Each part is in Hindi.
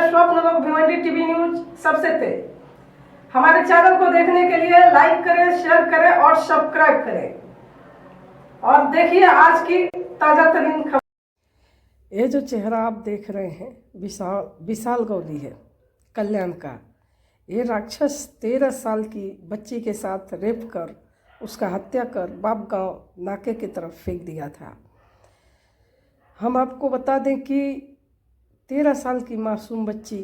स्वप्न लोग भिवंडी टीवी न्यूज सबसे तेज। हमारे चैनल को देखने के लिए लाइक करें, शेयर करें और सब्सक्राइब करें और देखिए आज की ताजा तरीन खबर। ये जो चेहरा आप देख रहे हैं विशाल गौली है कल्याण का। ये राक्षस 13 साल की बच्ची के साथ रेप कर उसका हत्या कर बाप गांव नाके की तरफ फेंक दिया था। हम आपको बता दें कि 13 साल की मासूम बच्ची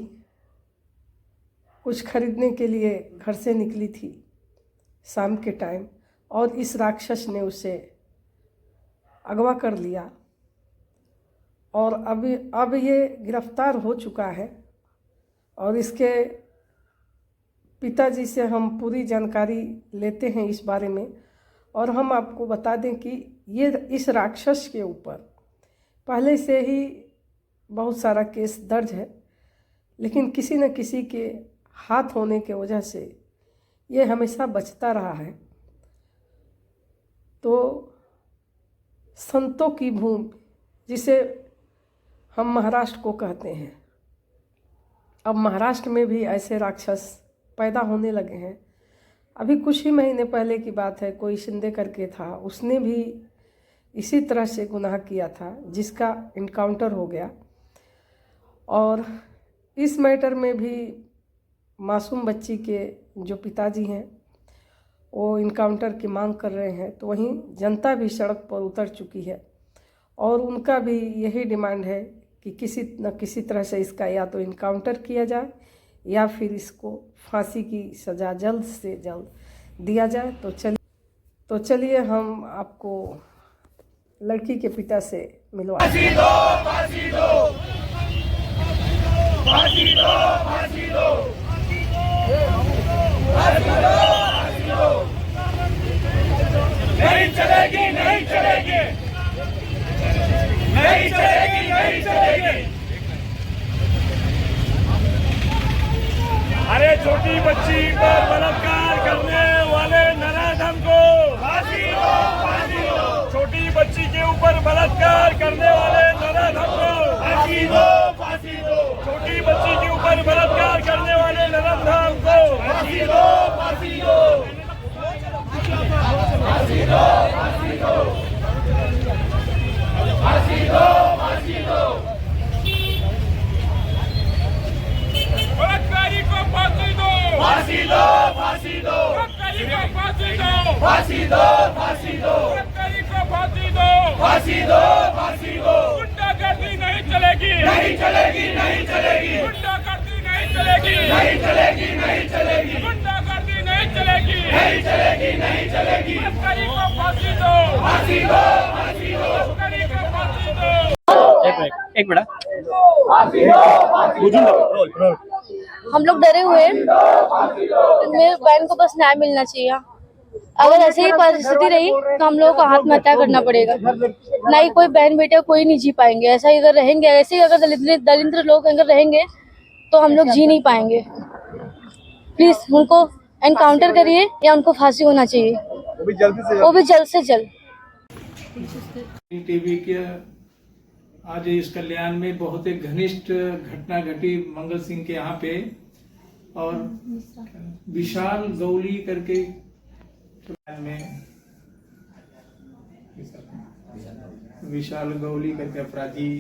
कुछ खरीदने के लिए घर से निकली थी शाम के टाइम और इस राक्षस ने उसे अगवा कर लिया और अब ये गिरफ्तार हो चुका है। और इसके पिताजी से हम पूरी जानकारी लेते हैं इस बारे में। और हम आपको बता दें कि ये इस राक्षस के ऊपर पहले से ही बहुत सारा केस दर्ज है, लेकिन किसी न किसी के हाथ होने के वजह से ये हमेशा बचता रहा है। तो संतों की भूमि जिसे हम महाराष्ट्र को कहते हैं, अब महाराष्ट्र में भी ऐसे राक्षस पैदा होने लगे हैं। अभी कुछ ही महीने पहले की बात है, कोई शिंदे करके था, उसने भी इसी तरह से गुनाह किया था जिसका इनकाउंटर हो गया। और इस मैटर में भी मासूम बच्ची के जो पिताजी हैं वो इनकाउंटर की मांग कर रहे हैं। तो वहीं जनता भी सड़क पर उतर चुकी है और उनका भी यही डिमांड है कि किसी न किसी तरह से इसका या तो इनकाउंटर किया जाए या फिर इसको फांसी की सज़ा जल्द से जल्द दिया जाए। तो चलिए हम आपको लड़की के पिता से मिलवा फांसी दो, फांसी दो, फांसी दो, फांसी दो, फांसी दो, फांसी दो। नहीं चलेगी, नहीं चलेगी, नहीं चलेगी, नहीं चलेगी। अरे छोटी बच्ची पर बलात्कार करने वाले नराधम को फांसी दो, फांसी दो। छोटी बच्ची के ऊपर बलात्कार करने वाले नराधम को फांसी दो, फांसी दो। छोटी बच्ची के ऊपर बलात्कार करने वाले नराधम को फांसी दो, फांसी दो, फांसी दो, फांसी दो, फांसी दो, फांसी दो। बलात्कारी को फांसी दो, फांसी दो, फांसी दो। बलात्कारी को फांसी दो, फांसी दो, फांसी दो। बलात्कारी को फांसी दो, फांसी दो, फांसी दो। गुंडागर्दी नहीं चलेगी, नहीं चलेगी, नहीं चलेगी। गुंडागर्दी नहीं चलेगी, नहीं चलेगी, नहीं चलेगी। गुंडागर्दी नहीं चलेगी, नहीं चलेगी, नहीं चलेगी। बलात्कारी को फांसी दो, फांसी दो, फांसी दो। बलात्कारी को फांसी दो। एक मिनट हम लोग डरे हुए हैं। मेरे बहन को बस न्याय मिलना चाहिए। अगर ऐसे ही परिस्थिति रही तो हम लोगों को आत्महत्या करना पड़ेगा। ना ही कोई बहन बेटे कोई नहीं जी पाएंगे। ऐसा ही अगर रहेंगे, ऐसे ही अगर दलित लोग अगर रहेंगे तो हम लोग जी नहीं पाएंगे। प्लीज उनको एनकाउंटर करिए या उनको फांसी होना चाहिए, वो भी जल्द से जल्द। टीवी के आज इस कल्याण में बहुत एक घनिष्ठ घटना घटी मंगल सिंह के यहाँ पे, और विशाल गौली करके में विशाल गौली करके अपराधी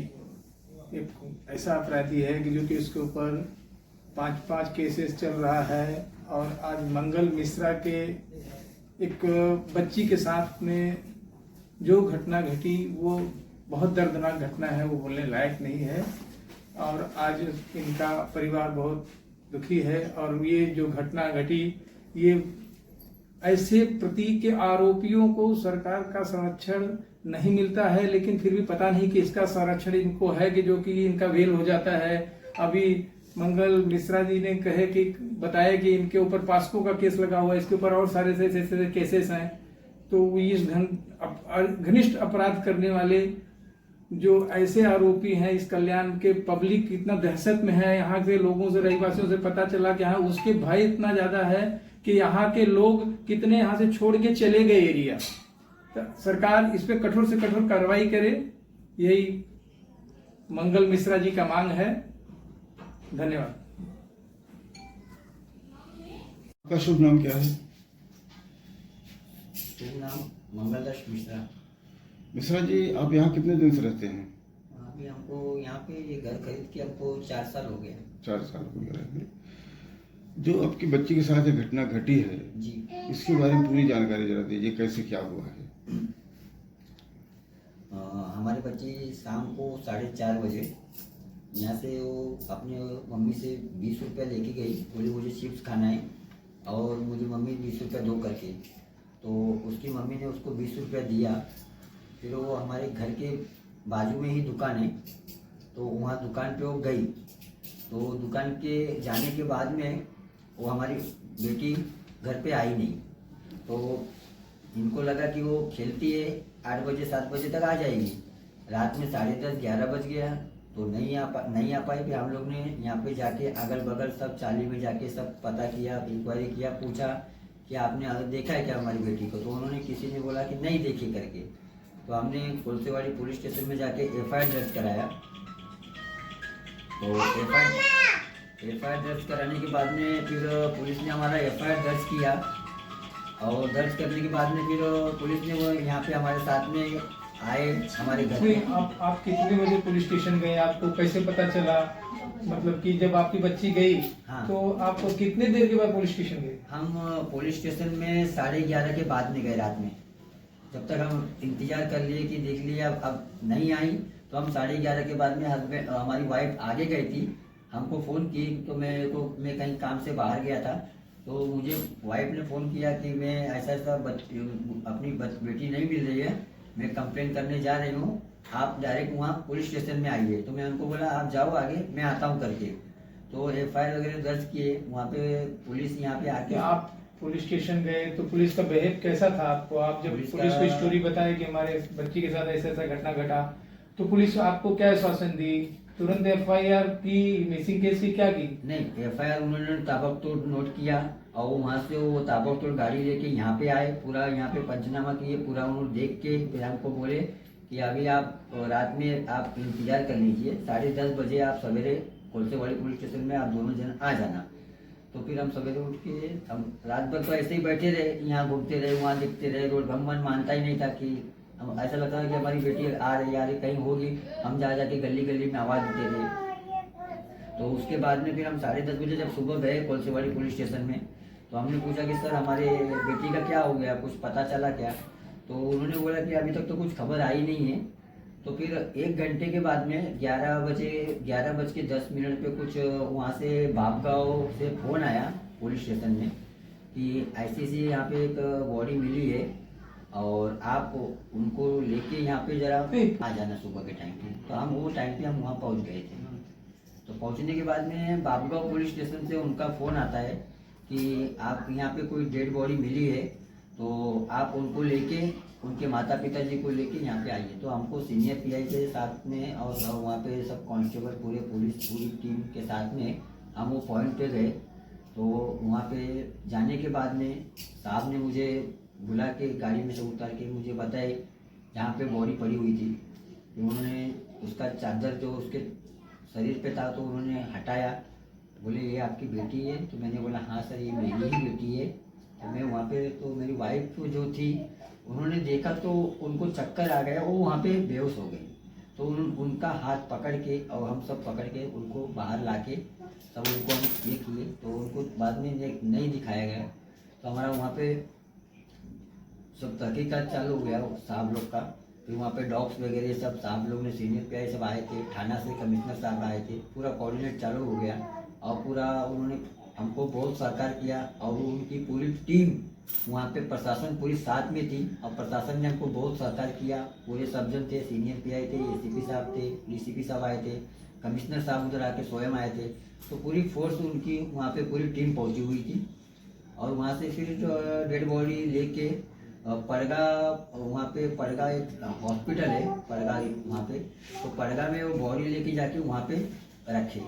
एक ऐसा अपराधी है कि जो कि उसके ऊपर 5 केसेस चल रहा है। और आज मंगल मिश्रा के एक बच्ची के साथ में जो घटना घटी वो बहुत दर्दनाक घटना है, वो बोलने लायक नहीं है। और आज इनका परिवार बहुत दुखी है। और ये जो घटना घटी, ये ऐसे प्रतीक के आरोपियों को सरकार का संरक्षण नहीं मिलता है, लेकिन फिर भी पता नहीं कि इसका संरक्षण इनको है कि जो कि इनका वेल हो जाता है। अभी मंगल मिश्रा जी ने बताया कि इनके ऊपर पास्को का केस लगा हुआ है, इसके ऊपर और सारे ऐसे केसेस हैं। तो इस घनिष्ठ अपराध करने वाले जो ऐसे आरोपी हैं, इस कल्याण के पब्लिक इतना दहशत में है। यहाँ के लोगों से, रहवासियों से पता चला कि हाँ उसके भय इतना ज्यादा है कि यहाँ के लोग कितने यहाँ से छोड़ के चले गए एरिया। तो सरकार इस पे कठोर से कठोर कार्रवाई करे, यही मंगल मिश्रा जी का मांग है। धन्यवाद। आपका शुभ नाम क्या है? शुभ नाम मंगलदर्श मिश्रा। मिश्रा जी, आप यहाँ कितने दिन से रहते हैं? अभी हमको यहाँ पे ये घर खरीद के हमको 4 साल हो गए। 4 साल हो गए रहने। जो आपकी बच्ची के साथ ये घटना घटी है, जी, इसके बारे में पूरी जानकारी जरा दीजिए, कैसे क्या हुआ है? हमारे बच्चे शाम को 4:30 बजे यहाँ से वो अपने मम्मी से 20 रुपया लेके गई, बोली मुझे चिप्स खाना है और मुझे मम्मी 20 रुपया दो करके। तो उसकी मम्मी ने उसको 20 रुपया दिया। फिर वो हमारे घर के बाजू में ही दुकान है, तो वहाँ दुकान पे वो गई। तो दुकान के जाने के बाद में वो हमारी बेटी घर पे आई नहीं। तो इनको लगा कि वो खेलती है, 8 बजे 7 बजे तक आ जाएगी। रात में 10:30 11 बज गया तो नहीं आ पाई। फिर हम लोग ने यहाँ पे जाके अगल बगल सब चाली में जाके सब पता किया, इंक्वायरी किया, पूछा कि आपने देखा है क्या हमारी बेटी को? तो उन्होंने किसी ने बोला कि नहीं देखी करके। तो हमने कोलसेवाड़ी पुलिस स्टेशन में जाके FIR दर्ज कराया। तो FIR दर्ज कराने के बाद में फिर पुलिस ने हमारा FIR दर्ज किया और दर्ज करने के बाद में फिर पुलिस ने वो यहाँ पे हमारे साथ में आए हमारे घर नहीं, पे। आप कितने बजे पुलिस स्टेशन गए? आपको कैसे पता चला? मतलब कि जब आपकी बच्ची गई हाँ। तो आप कितने देर के बाद पुलिस स्टेशन गए? हम पुलिस स्टेशन में 11:30 के बाद में गए रात में। जब तक हम इंतजार कर लिए कि देख लिया अब नहीं आई, तो हम 11:30 के बाद में हमारी वाइफ आगे गई थी, हमको फ़ोन की। तो मैं कहीं काम से बाहर गया था, तो मुझे वाइफ ने फ़ोन किया कि मैं ऐसा अपनी बेटी नहीं मिल रही है, मैं कंप्लेन करने जा रही हूँ, आप डायरेक्ट वहाँ पुलिस स्टेशन में आइए। तो मैं उनको बोला आप जाओ आगे, मैं आता हूँ करके। तो FIR वगैरह दर्ज किए, वहाँ पे पुलिस यहाँ पे आके। आप पुलिस स्टेशन गए तो पुलिस का बिहेव कैसा था आपको? आप जब पुलिस को स्टोरी बताए कि हमारे बच्ची के साथ ऐसा ऐसा घटना घटा, तो पुलिस आपको क्या आश्वासन दी? तुरंत FIR की, मिसिंग केस की क्या की? नहीं, FIR उन्होंने ताबड़तोड़ नोट किया और वहाँ से वो ताबड़तोड़ गाड़ी लेके यहाँ पे आए, पूरा यहाँ पे पंचनामा किए, पूरा उन्होंने देख के फिर हमको बोले कि अभी आप रात में आप इंतजार कर लीजिए, 10:30 बजे आप सवेरे कोलसेवाड़ी पुलिस स्टेशन में आप दोनों जन आ जाना। तो फिर हम सवेरे उठ के हम रात भर तो ऐसे ही बैठे रहे, यहाँ घूमते रहे, वहाँ देखते रहे, रोड मन मानता ही नहीं था कि हम ऐसा लगता है कि हमारी बेटी आ रही कहीं होगी। हम जाके गली गली में आवाज़ देते रहे। तो उसके बाद में फिर हम 10:30 बजे जब सुबह गए कोलसेवाड़ी पुलिस स्टेशन में, तो हमने पूछा कि सर हमारे बेटी का क्या हो गया, कुछ पता चला क्या? तो उन्होंने बोला कि अभी तक तो कुछ खबर आई नहीं है। तो फिर 1 घंटे के बाद में 11:10 पे कुछ वहाँ से बापगांव से फ़ोन आया पुलिस स्टेशन में कि ऐसी यहाँ पे एक बॉडी मिली है और आप उनको लेके यहाँ पे जरा आ जाना सुबह के टाइम पे। तो हम वो टाइम पे हम वहाँ पहुँच गए थे। तो पहुँचने के बाद में बापगांव पुलिस स्टेशन से उनका फ़ोन आता है कि आप यहाँ पे कोई डेड बॉडी मिली है, तो आप उनको लेके उनके माता पिता जी को लेके यहाँ पे आइए। तो हमको सीनियर PI के साथ में और वहाँ पे सब कांस्टेबल पूरी टीम के साथ में हम वो पॉइंट पे गए। तो वहाँ पे जाने के बाद में साहब ने मुझे बुला के गाड़ी में से उतार के मुझे बताए जहाँ पे बॉडी पड़ी हुई थी। उन्होंने उसका चादर जो उसके शरीर पे था तो उन्होंने हटाया, बोले ये आपकी बेटी है? तो मैंने बोला हाँ सर ये मेरी ही बेटी है। तो मैं वहाँ पे, तो मेरी वाइफ जो थी उन्होंने देखा तो उनको चक्कर आ गया, वो वहाँ पे बेहोश हो गई। तो उनका हाथ पकड़ के और हम सब पकड़ के उनको बाहर लाके सब उनको हम ये किए। तो उनको बाद में नहीं दिखाया गया। तो हमारा वहाँ पे सब तहकीकात चालू हो गया साहब लोग का। फिर वहाँ पे डॉग्स वगैरह सब साहब लोग ने, सीनियर PI सब आए थे, थाना से कमिश्नर साहब आए थे, पूरा कोऑर्डिनेट चालू हो गया और पूरा उन्होंने हमको बहुत सहकार किया। और उनकी पूरी टीम वहाँ पे प्रशासन पूरी साथ में थी और प्रशासन ने हमको बहुत सहकार किया। पूरे सब जन थे, सीनियर PI थे, ACP साहब थे, DCP साहब आए थे, कमिश्नर साहब उधर आके स्वयं आए थे। तो पूरी फोर्स उनकी वहाँ पे पूरी टीम पहुँची हुई थी। और वहाँ से फिर डेड बॉडी लेके पड़गा, वहाँ पे पड़गा एक हॉस्पिटल है पड़गा वहाँ पे, तो पड़गा में वो बॉडी लेके जाके वहाँ पे रखे।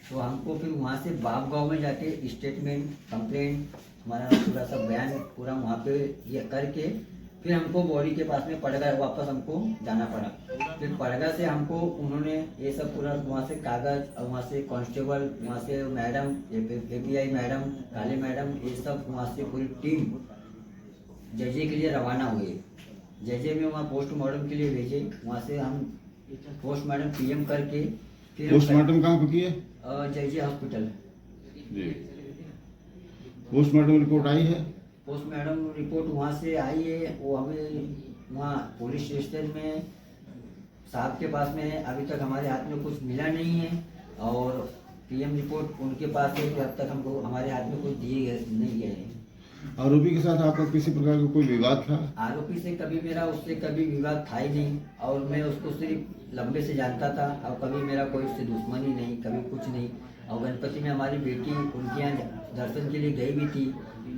तो हमको फिर वहाँ से बापगांव में जाके स्टेटमेंट, कंप्लेंट, हमारा पूरा सब बयान पूरा वहाँ पे ये करके फिर हमको बॉडी के पास में पड़गा वापस हमको जाना पड़ा। फिर पड़गा से हमको उन्होंने ये सब पूरा वहाँ से कागज और वहाँ से कांस्टेबल, वहाँ से मैडम API मैडम, काले मैडम, ये सब वहाँ से पूरी टीम जजे के लिए रवाना हुए। जजे में वहाँ पोस्टमार्टम के लिए भेजे। वहाँ से हम पोस्टमार्टम PM करके फिर पोस्टमार्टम कहाँ पे किए? जजे हॉस्पिटल। जी। पोस्टमार्टम रिपोर्ट आई है? पोस्टमार्टम रिपोर्ट वहाँ से आई है। वो हमें वहाँ पुलिस स्टेशन में साहब के पास में है। अभी तक हमारे हाथ में कुछ मिला नहीं है और PM रिपोर्ट उनके पास है, तो अब तक हमको हमारे हाथ में कुछ नहीं गए हैं। आरोपी के साथ आपका किसी प्रकार का कोई विवाद था? आरोपी से कभी मेरा उससे कभी विवाद था ही नहीं और मैं उसको सिर्फ लंबे से जानता था और कभी मेरा कोई उससे दुश्मनी नहीं, कभी कुछ नहीं। और गणपति में हमारी बेटी उनके यहाँ दर्शन के लिए गई भी थी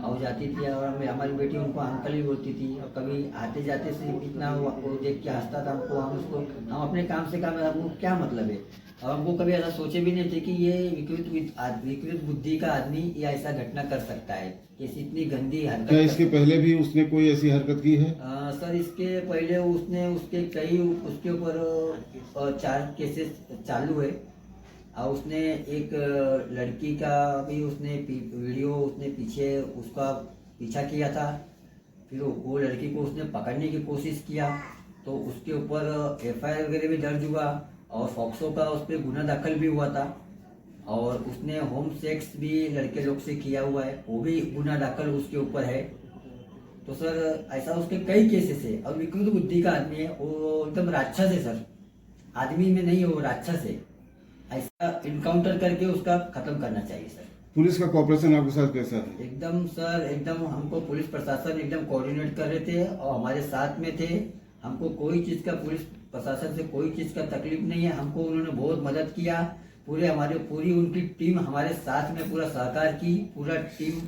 और जाती थी और हमारी बेटी उनको अंकल ही बोलती थी और कभी आते जाते से इतना वो देख के हंसता था हमको। हम अपने काम से काम, हमको क्या मतलब है। और हमको कभी ऐसा सोचे भी नहीं थे कि ये विकृत बुद्धि का आदमी ये ऐसा घटना कर सकता है, ऐसी इतनी गंदी हरकत। क्या इसके पहले भी उसने कोई ऐसी हरकत की है? सर इसके पहले उसने उसके ऊपर 4 केसेस चालू है और उसने एक लड़की का भी उसने वीडियो उसने पीछे उसका पीछा किया था। फिर वो लड़की को उसने पकड़ने की कोशिश किया तो उसके ऊपर FIR वगैरह भी दर्ज हुआ और फॉक्सो का उस पर गुना दाखिल भी हुआ था और उसने होम सेक्स भी लड़के लोग से किया हुआ है, वो भी गुना दाखिल उसके ऊपर है। तो सर ऐसा उसके कई केसेस है और विकृत बुद्धि का आदमी है, वो एकदम राक्षस है सर, आदमी में नहीं वो राक्षस है। ऐसा इनकाउंटर करके उसका खत्म करना चाहिए सर। पुलिस का कॉपरेशन आपके साथ कैसा है? एकदम सर एकदम हमको पुलिस प्रशासन एकदम कोऑर्डिनेट कर रहे थे और हमारे साथ में थे। हमको कोई चीज़ का पुलिस प्रशासन से कोई चीज़ का तकलीफ नहीं है। हमको उन्होंने बहुत मदद किया, पूरी उनकी टीम हमारे साथ में पूरा सहकार की, पूरा टीम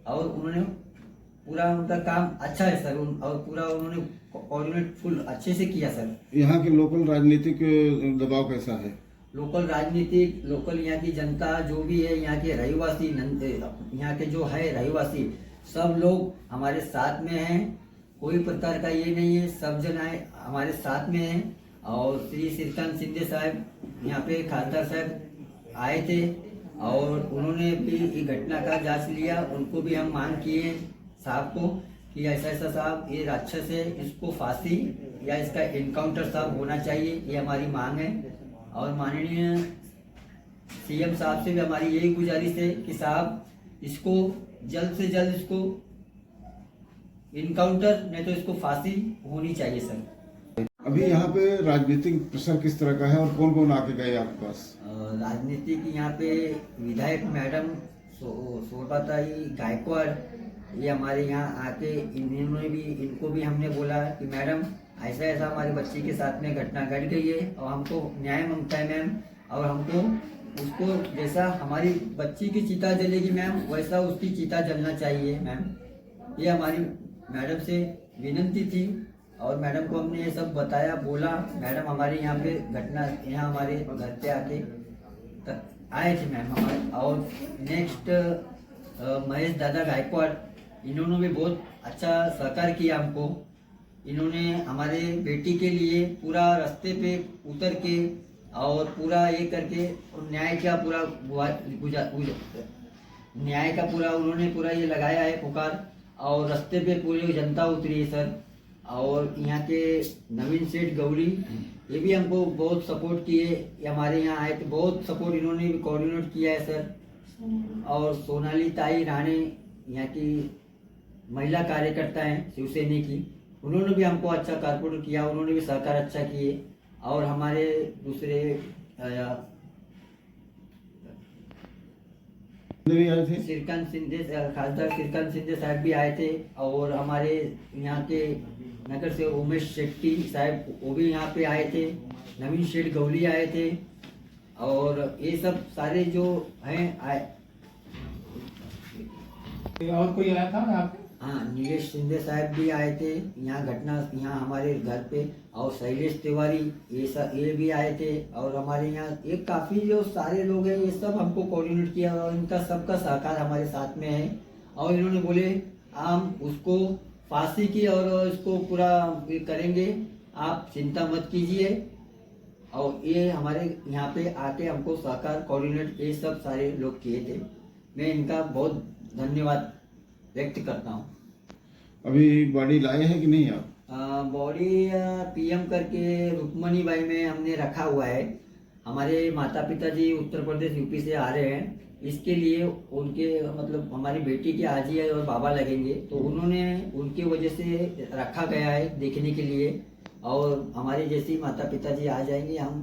और उन्होंने पूरा उनका काम अच्छा है सर और पूरा उन्होंने कोऑर्डिनेट फुल अच्छे से किया सर। यहाँ के लोकल राजनीतिक दबाव कैसा है? लोकल यहाँ की जनता जो भी है, यहाँ के रहवासी, यहाँ के जो है रहवासी सब लोग हमारे साथ में हैं। कोई प्रकार का ये नहीं है, सब जन आए हमारे साथ में हैं। और श्री श्रीकांत शिंदे साहब यहाँ पे खासदार साहब आए थे और उन्होंने भी ये घटना का जांच लिया। उनको भी हम मांग किए साहब को कि ऐसा ऐसा साहब ये राक्षस है, इसको फांसी या इसका इनकाउंटर साहब होना चाहिए, ये हमारी मांग है। और माननीय CM साहब से भी हमारी यही गुजारिश है कि साहब इसको जल्द से जल्द इसको इनकाउंटर नहीं तो इसको फांसी होनी चाहिए सर। अभी यहाँ पे राजनीतिक प्रेशर किस तरह का है और कौन कौन आके गए आपके पास? राजनीतिक यहाँ पे विधायक मैडम शोभाताई गायकवाड़ ये हमारे यहाँ आके इनको भी हमने बोला कि मैडम ऐसा ऐसा हमारे बच्ची के साथ में घटना घट गई है और हमको न्याय मांगता है मैम और हमको उसको जैसा हमारी बच्ची की चिता जलेगी मैम वैसा उसकी चिता जलना चाहिए मैम। ये हमारी मैडम से विनती थी और मैडम को हमने ये सब बताया, बोला। मैडम हमारे यहाँ पे घटना यहाँ हमारे घर पे आके आए थे मैम हमारे। और नेक्स्ट महेश दादा गायकवाड़ इन्होंने भी बहुत अच्छा सहकार किया हमको। इन्होंने हमारे बेटी के लिए पूरा रास्ते पे उतर के और पूरा ये करके न्याय का पूरा उन्होंने पूरा ये लगाया है पुकार और रास्ते पे पूरी जनता उतरी है सर। और यहाँ के नवीन सेठ गौरी ये भी हमको बहुत सपोर्ट किए, ये हमारे यहाँ आए थे, बहुत सपोर्ट इन्होंने भी कोऑर्डिनेट किया है सर। और सोनाली ताई राणे यहाँ की महिला कार्यकर्ता हैं शिवसेना की, उन्होंने भी हमको अच्छा कारपोरेट किया, उन्होंने भी सहकार अच्छा किए। और हमारे दूसरे भी आए थे श्रीकांत शिंदे खासदार श्रीकांत शिंदे साहब भी आए थे और हमारे यहाँ के नगर से उमेश शेट्टी साहब वो भी यहाँ पे आए थे, नवीन शेठ गौली आए थे और ये सब सारे जो हैं आए। और कोई आया था यहाँ पे? हाँ, नीलेश शिंदे साहब भी आए थे यहाँ घटना यहाँ हमारे घर पे। और शैलेश तिवारी ये भी आए थे। और हमारे यहाँ ये काफ़ी जो सारे लोग हैं ये सब हमको कोऑर्डिनेट किया और इनका सबका सहकार हमारे साथ में है। और इन्होंने बोले हम उसको फांसी की और इसको पूरा ये करेंगे, आप चिंता मत कीजिए। और ये हमारे यहाँ पे आके हमको सहकार कोऑर्डिनेट ये सब सारे लोग किए थे, मैं इनका बहुत धन्यवाद व्यक्त करता हूँ। अभी बॉडी लाए हैं कि नहीं आप? बॉडी पीएम करके रुक्मणी बाई में हमने रखा हुआ है। हमारे माता पिता जी उत्तर प्रदेश यूपी से आ रहे हैं, इसके लिए उनके मतलब हमारी बेटी के आजी और बाबा लगेंगे, तो उन्होंने उनकी वजह से रखा गया है देखने के लिए। और हमारे जैसे माता पिता जी आ जाएंगे, हम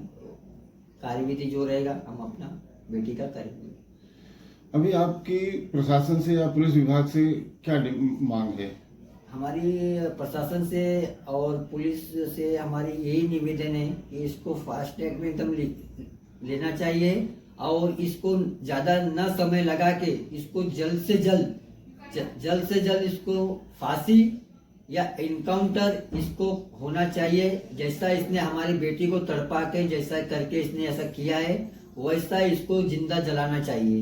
कार्यविधि जो रहेगा हम अपना बेटी का करेंगे। अभी आपकी प्रशासन से या पुलिस विभाग से क्या मांग है? हमारी प्रशासन से और पुलिस से हमारी यही निवेदन है कि इसको फास्ट ट्रैक में एकदम लेना चाहिए और इसको ज़्यादा न समय लगा के इसको जल्द से जल्द इसको फांसी या इनकाउंटर इसको होना चाहिए। जैसा इसने हमारी बेटी को तड़पा के जैसा करके इसने ऐसा किया है, वैसा इसको जिंदा जलाना चाहिए।